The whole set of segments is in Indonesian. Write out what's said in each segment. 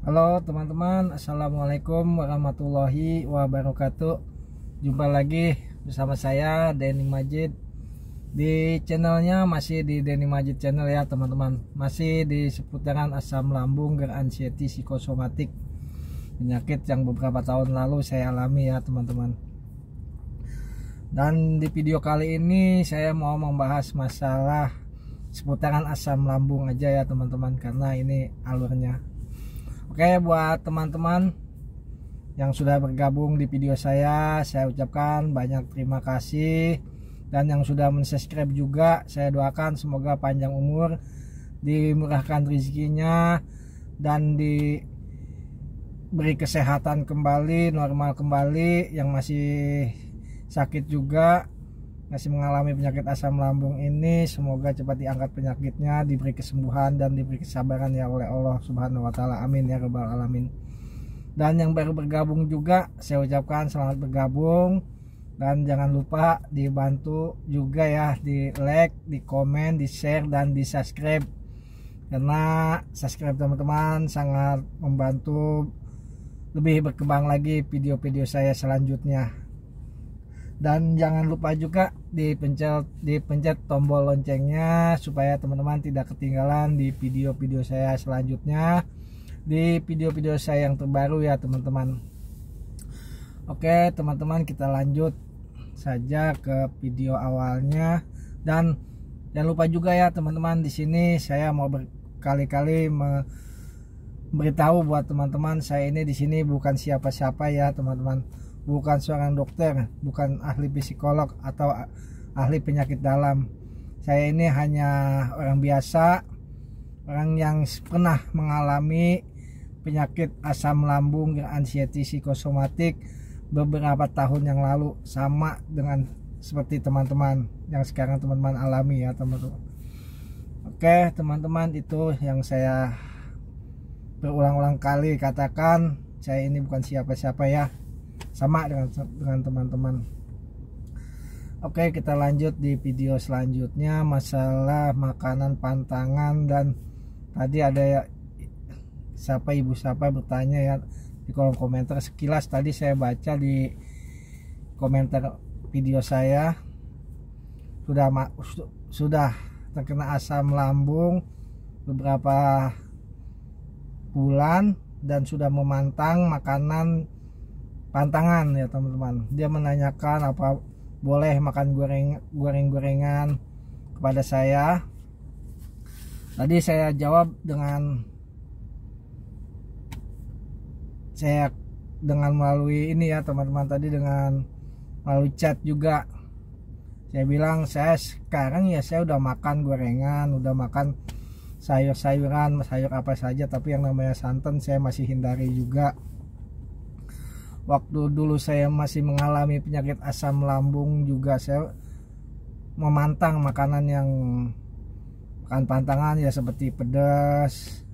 Halo teman-teman, assalamualaikum warahmatullahi wabarakatuh. Jumpa lagi bersama saya Denny Majid di channelnya, masih di Denny Majid channel ya teman-teman. Masih di seputaran asam lambung, GERD, anxiety, psikosomatik, penyakit yang beberapa tahun lalu saya alami ya teman-teman. Dan di video kali ini saya mau membahas masalah seputaran asam lambung aja ya teman-teman, karena ini alurnya. Oke, buat teman-teman yang sudah bergabung di video saya ucapkan banyak terima kasih. Dan yang sudah mensubscribe juga, saya doakan semoga panjang umur, dimurahkan rezekinya, dan diberi kesehatan kembali, normal kembali. Yang masih sakit juga, masih mengalami penyakit asam lambung ini, semoga cepat diangkat penyakitnya, diberi kesembuhan dan diberi kesabaran ya oleh Allah Subhanahu wa taala. Amin ya rabbal alamin. Dan yang baru bergabung juga saya ucapkan selamat bergabung, dan jangan lupa dibantu juga ya, di like, di komen, di share, dan di subscribe, karena subscribe teman-teman sangat membantu lebih berkembang lagi video-video saya selanjutnya. Dan jangan lupa juga dipencet tombol loncengnya supaya teman-teman tidak ketinggalan di video-video saya selanjutnya, di video-video saya yang terbaru ya teman-teman. Oke teman-teman, kita lanjut saja ke video awalnya. Dan jangan lupa juga ya teman-teman, di sini saya mau berkali-kali memberitahu buat teman-teman, saya ini di sini bukan siapa-siapa ya teman-teman. Bukan seorang dokter, bukan ahli psikolog atau ahli penyakit dalam. Saya ini hanya orang biasa, orang yang pernah mengalami penyakit asam lambung, anxiety, psikosomatik beberapa tahun yang lalu, sama dengan seperti teman-teman yang sekarang teman-teman alami ya teman-teman. Oke teman-teman, itu yang saya berulang-ulang kali katakan, saya ini bukan siapa-siapa ya, sama dengan teman-teman. Oke, kita lanjut di video selanjutnya, masalah makanan pantangan. Dan tadi ada ibu siapa bertanya ya di kolom komentar. Sekilas tadi saya baca di komentar video saya, sudah terkena asam lambung beberapa bulan dan sudah memantang makanan pantangan ya teman-teman. Dia menanyakan apa boleh makan goreng-gorengan kepada saya. Tadi saya jawab dengan melalui ini ya teman-teman, tadi dengan melalui chat juga. Saya bilang saya sekarang ya saya udah makan gorengan, udah makan sayur-sayuran, sayur apa saja, tapi yang namanya santan saya masih hindari juga. Waktu dulu saya masih mengalami penyakit asam lambung juga, saya memantang makanan yang makan pantangan ya, seperti pedas,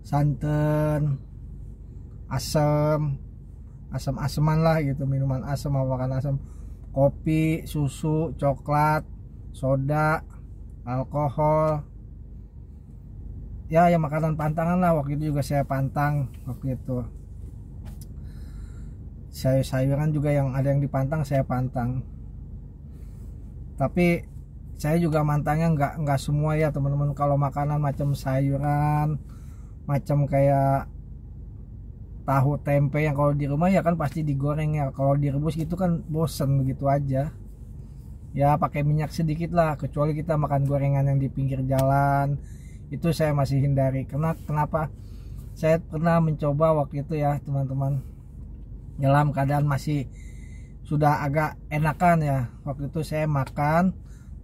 santan, asam-asaman lah gitu, minuman asam, makan asam, kopi, susu, coklat, soda, alkohol ya, yang makanan pantangan lah. Waktu itu juga saya pantang waktu itu. Sayur-sayuran juga yang ada yang dipantang saya pantang. Tapi saya juga mantangnya nggak semua ya teman-teman. Kalau makanan macam sayuran, macam kayak tahu tempe yang kalau di rumah ya kan pasti digoreng ya. Kalau direbus gitu kan bosen begitu aja. Ya pakai minyak sedikit lah, kecuali kita makan gorengan yang di pinggir jalan, itu saya masih hindari. Kenapa? Saya pernah mencoba waktu itu ya teman-teman, dalam keadaan masih sudah agak enakan ya. Waktu itu saya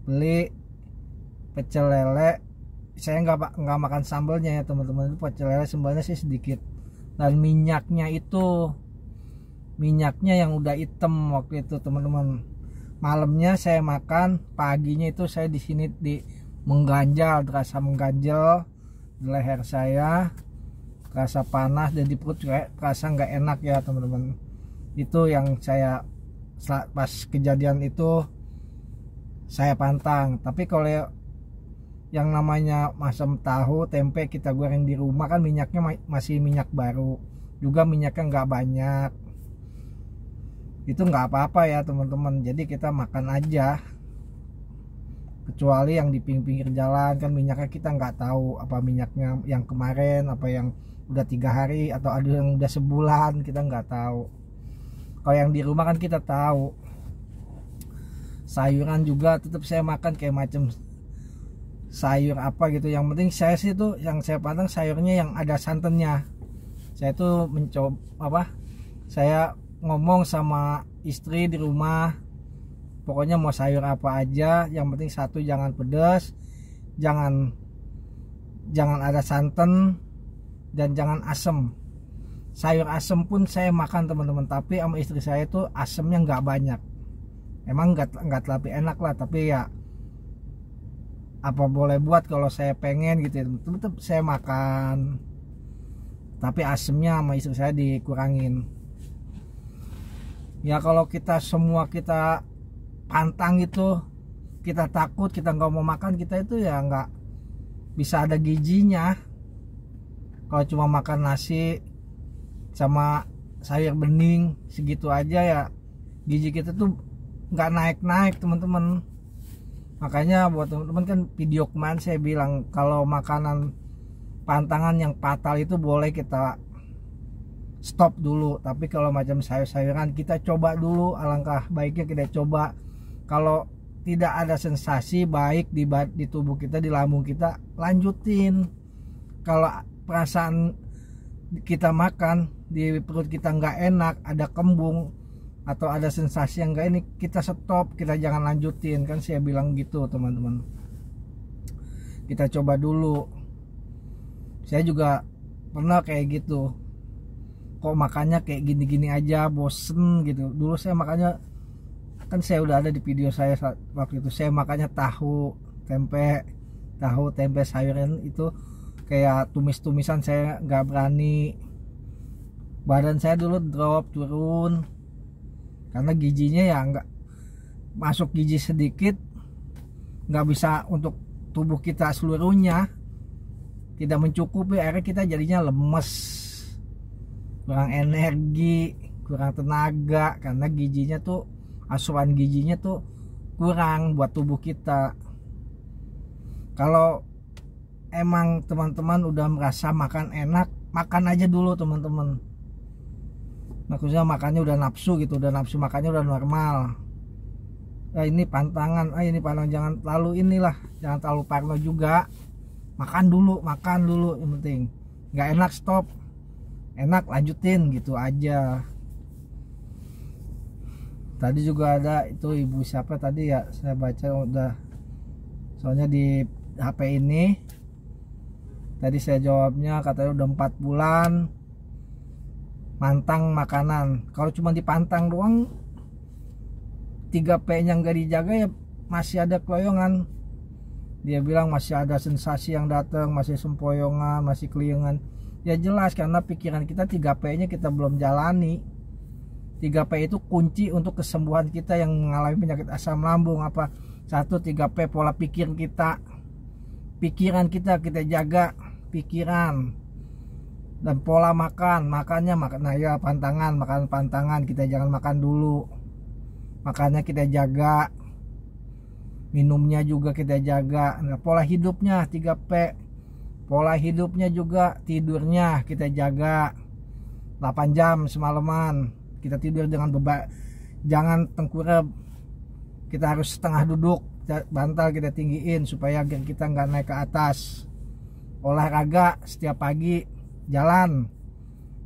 beli pecel lele. Saya nggak makan sambalnya ya teman-teman. Itu pecel lele sambalnya sih sedikit, dan minyaknya yang udah hitam waktu itu teman-teman. Malamnya saya makan, paginya itu saya di sini terasa mengganjal di leher saya, rasa panas, dan di perut juga rasa nggak enak ya teman-teman. Itu yang saya pas kejadian itu saya pantang. Tapi kalau yang namanya masam tahu tempe kita goreng di rumah kan minyaknya masih minyak baru, juga minyaknya nggak banyak, itu nggak apa-apa ya teman-teman. Jadi kita makan aja, kecuali yang di pinggir jalan kan minyaknya kita nggak tahu apa minyaknya yang kemarin, apa yang udah 3 hari, atau ada yang udah sebulan, kita nggak tahu. Kalau yang di rumah kan kita tahu. Sayuran juga tetap saya makan kayak macam sayur apa gitu, yang penting saya sih tuh yang saya pandang sayurnya yang ada santannya. Saya tuh mencoba saya ngomong sama istri di rumah, pokoknya mau sayur apa aja yang penting satu jangan pedas, jangan ada santan, dan jangan asem. Sayur asem pun saya makan teman-teman, tapi sama istri saya tuh asemnya nggak banyak. Emang nggak terlalu enak lah, tapi ya apa boleh buat, kalau saya pengen gitu ya, tetap saya makan, tapi asemnya sama istri saya dikurangin. Ya kalau kita semua kita pantang itu, kita takut, kita nggak mau makan, kita itu ya nggak bisa ada gizinya. Kalau cuma makan nasi sama sayur bening segitu aja ya, gizi kita tuh nggak naik-naik teman-teman. Makanya buat teman-teman kan video kemarin saya bilang kalau makanan pantangan yang fatal itu boleh kita stop dulu, tapi kalau macam sayur-sayuran kita coba dulu, alangkah baiknya kita coba. Kalau tidak ada sensasi baik di tubuh kita, di lambung kita, lanjutin. Kalau perasaan kita makan di perut kita nggak enak, ada kembung atau ada sensasi yang enggak, ini kita stop, kita jangan lanjutin, kan saya bilang gitu teman-teman. Kita coba dulu. Saya juga pernah kayak gitu, kok makannya kayak gini-gini aja, bosen gitu. Dulu saya makannya, kan saya udah ada di video saya waktu itu, saya makannya tahu tempe sayuran itu kayak tumis-tumisan, saya nggak berani. Badan saya dulu drop, turun, karena gizinya ya nggak masuk, gizi sedikit nggak bisa untuk tubuh kita seluruhnya, tidak mencukupi, akhirnya kita jadinya lemes, kurang energi, kurang tenaga, karena gizinya tuh, asupan gizinya tuh kurang buat tubuh kita. Kalau emang teman-teman udah merasa makan enak, makan aja dulu teman-teman. Maksudnya makannya udah nafsu gitu, udah nafsu makannya udah normal. Ini pantangan, ini pantangan, jangan terlalu inilah, jangan terlalu parno juga. Makan dulu, yang penting. Nggak enak stop, enak lanjutin gitu aja. Tadi juga ada itu ibu siapa tadi ya, saya baca udah, soalnya di HP ini tadi saya jawabnya katanya udah 4 bulan mantang makanan. Kalau cuma dipantang doang, 3P nya nggak dijaga ya masih ada keloyongan. Dia bilang masih ada sensasi yang datang, masih sempoyongan, masih keliengan. Ya jelas karena pikiran kita 3P nya kita belum jalani. 3P itu kunci untuk kesembuhan kita yang mengalami penyakit asam lambung. Apa? 1, 3P pola pikir kita. Pikiran kita jaga, pikiran. Dan pola makannya nah ya makan pantangan, kita jangan makan dulu, makannya kita jaga, minumnya juga kita jaga. Nah, pola hidupnya 3P, pola hidupnya juga, tidurnya kita jaga 8 jam semalaman, kita tidur dengan jangan tengkurap, kita harus setengah duduk, bantal kita tinggiin supaya kita nggak naik ke atas. Olahraga setiap pagi, jalan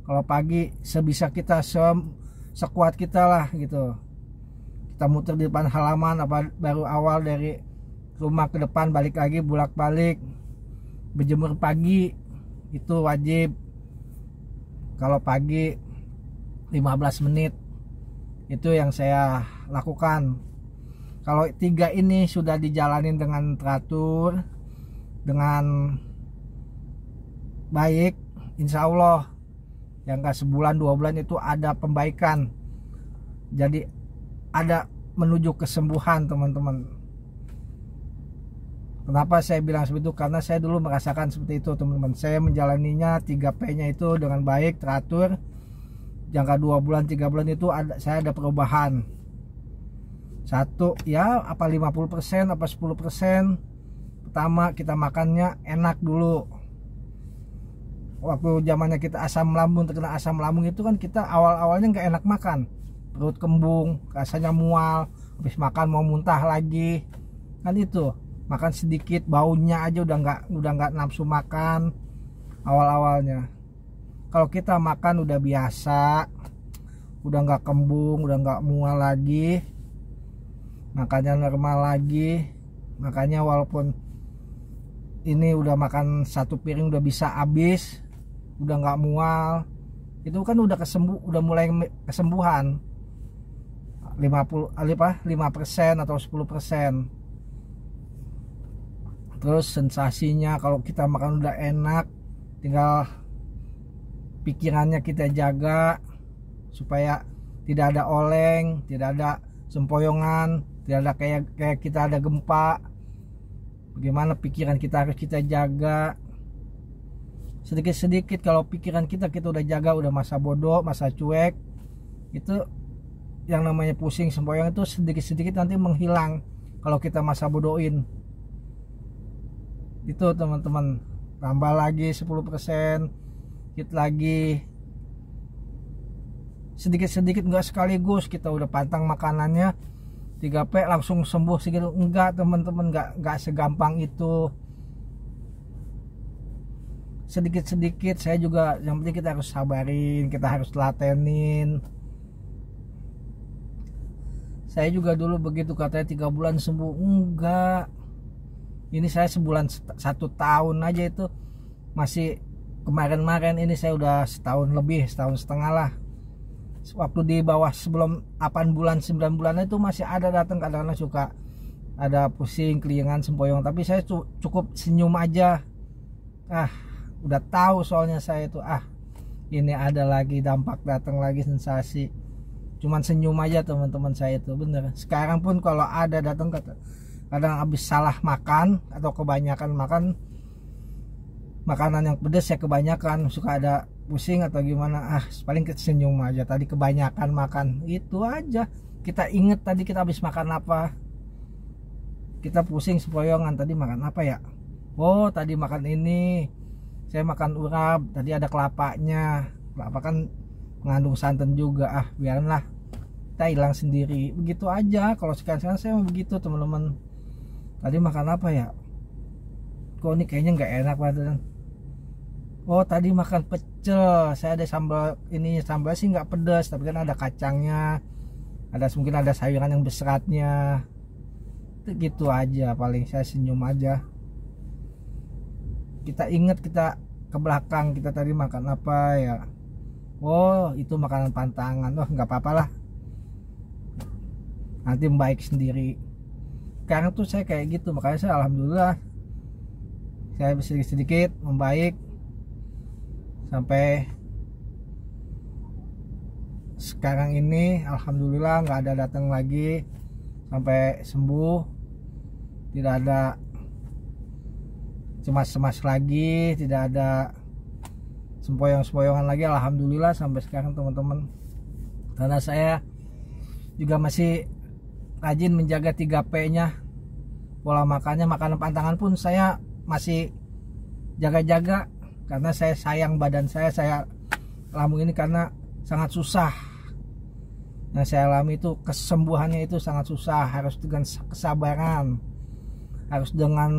kalau pagi sebisa kita, sekuat kita lah gitu. Kita muter di depan halaman, apa baru awal dari rumah ke depan, balik lagi, bolak-balik. Berjemur pagi itu wajib, kalau pagi 15 menit itu yang saya lakukan. Kalau 3 ini sudah dijalanin dengan teratur, dengan baik, insya Allah yang gak sebulan 2 bulan itu ada pembaikan, jadi ada menuju kesembuhan teman-teman. Kenapa saya bilang seperti itu? Karena saya dulu merasakan seperti itu teman-teman. Saya menjalaninya 3P-nya itu dengan baik, teratur. Jangka 2 bulan 3 bulan itu saya ada perubahan. Satu ya, apa 50% apa 10%. Pertama, kita makannya enak dulu. Waktu zamannya kita asam lambung, terkena asam lambung itu kan kita awal-awalnya nggak enak makan. Perut kembung, rasanya mual, habis makan mau muntah lagi. Kan itu. Makan sedikit baunya aja udah nggak nafsu makan awal-awalnya. Kalau kita makan udah biasa, udah nggak kembung, udah nggak mual lagi, makannya normal lagi, makanya walaupun ini udah makan 1 piring udah bisa habis, udah nggak mual, itu kan udah udah mulai kesembuhan 5% atau 10%. Terus sensasinya kalau kita makan udah enak, tinggal pikirannya kita jaga supaya tidak ada oleng, tidak ada sempoyongan, tidak ada kayak kita ada gempa. Bagaimana pikiran kita harus kita jaga. Sedikit-sedikit kalau pikiran kita udah jaga, udah masa bodoh, masa cuek, itu yang namanya pusing sempoyongan itu sedikit-sedikit nanti menghilang kalau kita masa bodohin. Itu teman-teman, tambah lagi 10%, dikit lagi, sedikit-sedikit, enggak sekaligus kita udah pantang makanannya 3P langsung sembuh segitu. Enggak teman-teman, enggak segampang itu. Sedikit-sedikit. Saya juga, yang penting kita harus sabarin, kita harus latenin. Saya juga dulu begitu, katanya 3 bulan sembuh. Enggak, ini saya sebulan 1 tahun aja itu. Masih kemarin-kemarin ini saya udah setahun lebih, setahun setengah lah. Waktu di bawah sebelum 8 bulan 9 bulan itu masih ada datang, kadang-kadang suka ada pusing, keliengan, sempoyong, tapi saya cukup senyum aja. Udah tahu soalnya saya itu ini ada lagi dampak, datang lagi sensasi. Cuman senyum aja teman-teman, saya itu bener. Sekarang pun kalau ada datang, kadang habis salah makan atau kebanyakan makan makanan yang pedas, ya kebanyakan suka ada pusing atau gimana, paling senyum aja. Tadi kebanyakan makan, itu aja. Kita inget tadi kita habis makan apa, kita pusing sempoyongan, tadi makan apa ya, oh tadi makan ini, saya makan urap, tadi ada kelapanya, kelapa kan mengandung santan juga, biarlah kita hilang sendiri, begitu aja. Kalau sekarang saya mau begitu teman-teman. Tadi makan apa ya, kok ini kayaknya nggak enak badan. Oh tadi makan pecel, saya ada sambal, ini sambal sih nggak pedas, tapi kan ada kacangnya, mungkin ada sayuran yang berseratnya. Itu gitu aja, paling saya senyum aja. Kita ingat, kita ke belakang, kita tadi makan apa ya, oh itu makanan pantangan, nggak apa-apa lah, nanti membaik sendiri. Sekarang tuh saya kayak gitu, makanya saya alhamdulillah saya sedikit-sedikit membaik sampai sekarang ini. Alhamdulillah nggak ada datang lagi, sampai sembuh, tidak ada cemas-cemas lagi, tidak ada sempoyong-sempoyongan lagi. Alhamdulillah sampai sekarang teman-teman. Karena saya juga masih rajin menjaga 3P-nya, pola makannya, makanan pantangan pun saya masih jaga-jaga, karena saya sayang badan saya lambung ini karena sangat susah. Yang saya alami itu kesembuhannya itu sangat susah, harus dengan kesabaran, harus dengan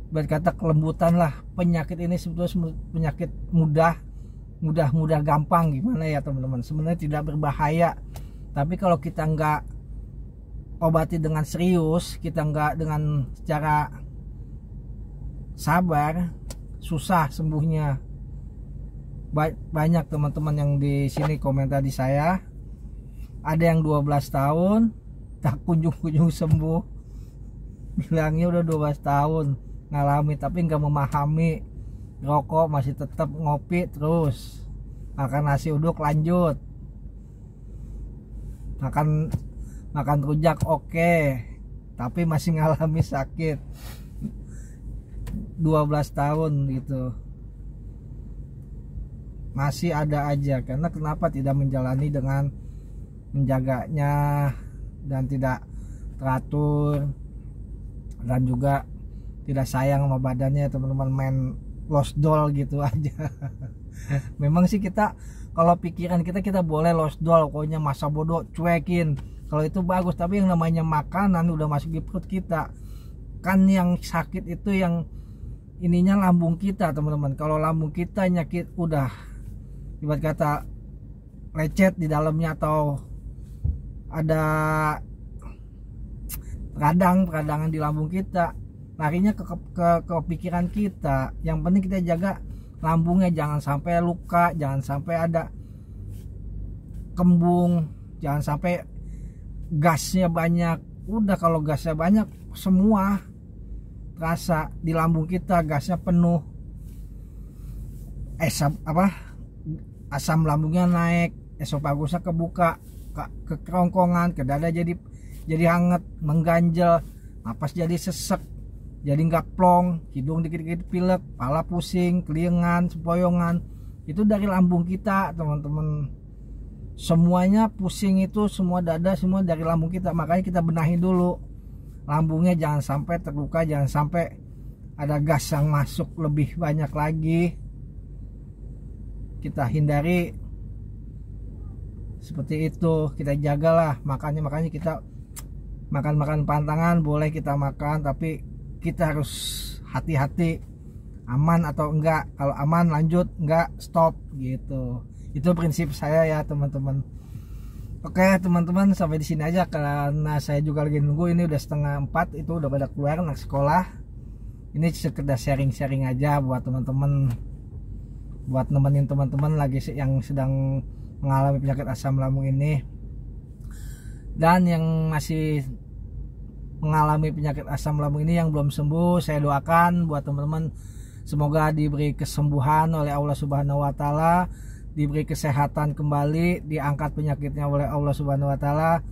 berkata kelembutan lah. Penyakit ini sebetulnya penyakit mudah gampang, gimana ya teman-teman, sebenarnya tidak berbahaya, tapi kalau kita nggak obati dengan serius, kita nggak dengan secara sabar, susah sembuhnya. Banyak teman-teman yang di sini komentar di saya, ada yang 12 tahun tak kunjung-kunjung sembuh, bilangnya udah 12 tahun ngalami tapi nggak memahami. Rokok masih tetap, ngopi terus, makan nasi uduk lanjut, makan rujak oke, tapi masih ngalami sakit 12 tahun gitu, masih ada aja. Karena kenapa tidak menjalani dengan menjaganya dan tidak teratur, dan juga tidak sayang sama badannya teman-teman, main lost doll gitu aja. Memang sih kita kalau pikiran kita boleh lost doll, pokoknya masa bodoh cuekin, kalau itu bagus. Tapi yang namanya makanan udah masuk di perut kita kan, yang sakit itu yang ininya lambung kita teman-teman. Kalau lambung kita nyakit, udah ibarat kata lecet di dalamnya atau ada peradangan di lambung kita, larinya ke pikiran kita. Yang penting kita jaga lambungnya, jangan sampai luka, jangan sampai ada kembung, jangan sampai gasnya banyak. Udah kalau gasnya banyak, semua terasa di lambung kita, gasnya penuh, asam lambungnya naik, esopagusnya kebuka, ke kerongkongan, ke dada jadi hangat, mengganjal, napas jadi sesek, jadi nggak plong, hidung dikit-dikit pilek, kepala pusing, keliengan, sempoyongan. Itu dari lambung kita teman-teman. Semuanya pusing itu, semua dada, semua dari lambung kita. Makanya kita benahi dulu lambungnya, jangan sampai terluka, jangan sampai ada gas yang masuk lebih banyak lagi. Kita hindari seperti itu, kita jagalah makanya kita makan pantangan boleh kita makan, tapi kita harus hati-hati, aman atau enggak. Kalau aman lanjut, enggak stop gitu. Itu prinsip saya ya teman-teman. Oke teman-teman, sampai di sini aja karena saya juga lagi nunggu. Ini udah 3:30, itu udah pada keluar anak sekolah. Ini sekedar sharing-sharing aja buat teman-teman, buat nemenin teman-teman lagi yang sedang mengalami penyakit asam lambung ini. Dan yang masih mengalami penyakit asam lambung ini yang belum sembuh, saya doakan buat teman-teman semoga diberi kesembuhan oleh Allah Subhanahu wa taala, diberi kesehatan kembali, diangkat penyakitnya oleh Allah Subhanahu wa taala,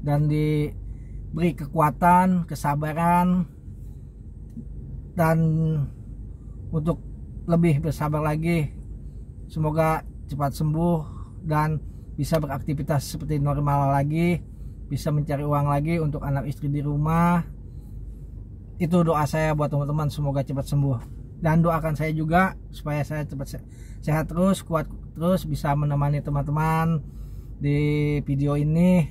dan diberi kekuatan, kesabaran, dan untuk lebih bersabar lagi. Semoga cepat sembuh dan bisa beraktivitas seperti normal lagi, bisa mencari uang lagi untuk anak istri di rumah. Itu doa saya buat teman-teman, semoga cepat sembuh. Dan doakan saya juga supaya saya cepat sehat terus, kuat terus, bisa menemani teman-teman di video ini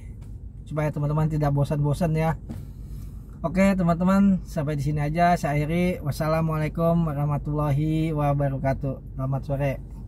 supaya teman-teman tidak bosan-bosan ya. Oke teman-teman, sampai di sini aja saya akhiri. Wassalamualaikum warahmatullahi wabarakatuh. Selamat sore.